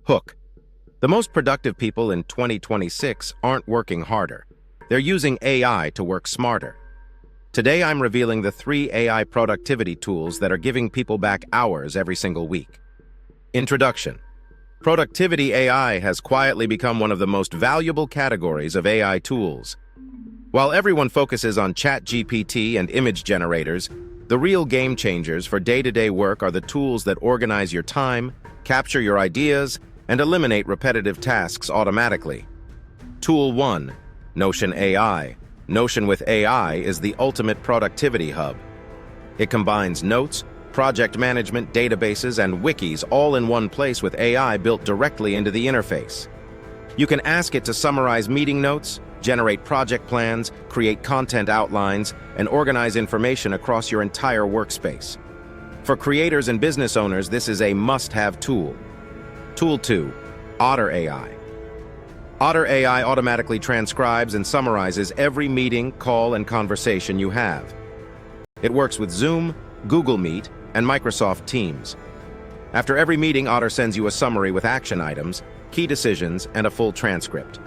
Hook. The most productive people in 2026 aren't working harder. They're using AI to work smarter. Today, I'm revealing the 3 AI productivity tools that are giving people back hours every single week. Introduction. Productivity AI has quietly become one of the most valuable categories of AI tools. While everyone focuses on ChatGPT and image generators, the real game changers for day-to-day work are the tools that organize your time, capture your ideas, and eliminate repetitive tasks automatically. Tool 1. Notion AI. Notion with AI is the ultimate productivity hub. It combines notes, project management, databases, and wikis all in one place with AI built directly into the interface. You can ask it to summarize meeting notes, generate project plans, create content outlines, and organize information across your entire workspace. For creators and business owners, this is a must-have tool. Tool 2. Otter AI. Otter AI automatically transcribes and summarizes every meeting, call, and conversation you have. It works with Zoom, Google Meet, and Microsoft Teams. After every meeting, Otter sends you a summary with action items, key decisions, and a full transcript.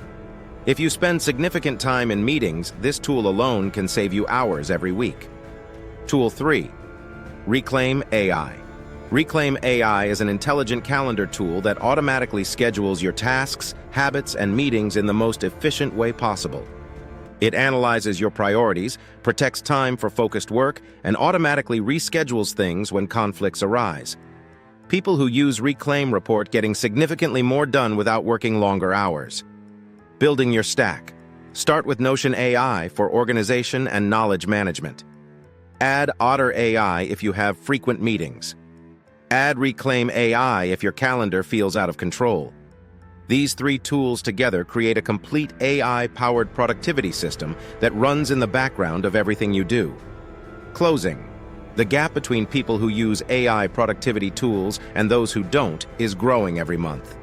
If you spend significant time in meetings, this tool alone can save you hours every week. Tool 3. Reclaim AI. Reclaim AI is an intelligent calendar tool that automatically schedules your tasks, habits, and meetings in the most efficient way possible. It analyzes your priorities, protects time for focused work, and automatically reschedules things when conflicts arise. People who use Reclaim report getting significantly more done without working longer hours. Building your stack. Start with Notion AI for organization and knowledge management. Add Otter AI if you have frequent meetings. Add Reclaim AI if your calendar feels out of control. These 3 tools together create a complete AI-powered productivity system that runs in the background of everything you do. Closing. The gap between people who use AI productivity tools and those who don't is growing every month.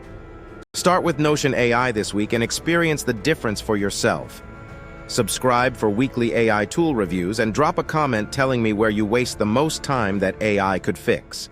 Start with Notion AI this week and experience the difference for yourself. Subscribe for weekly AI tool reviews and drop a comment telling me where you waste the most time that AI could fix.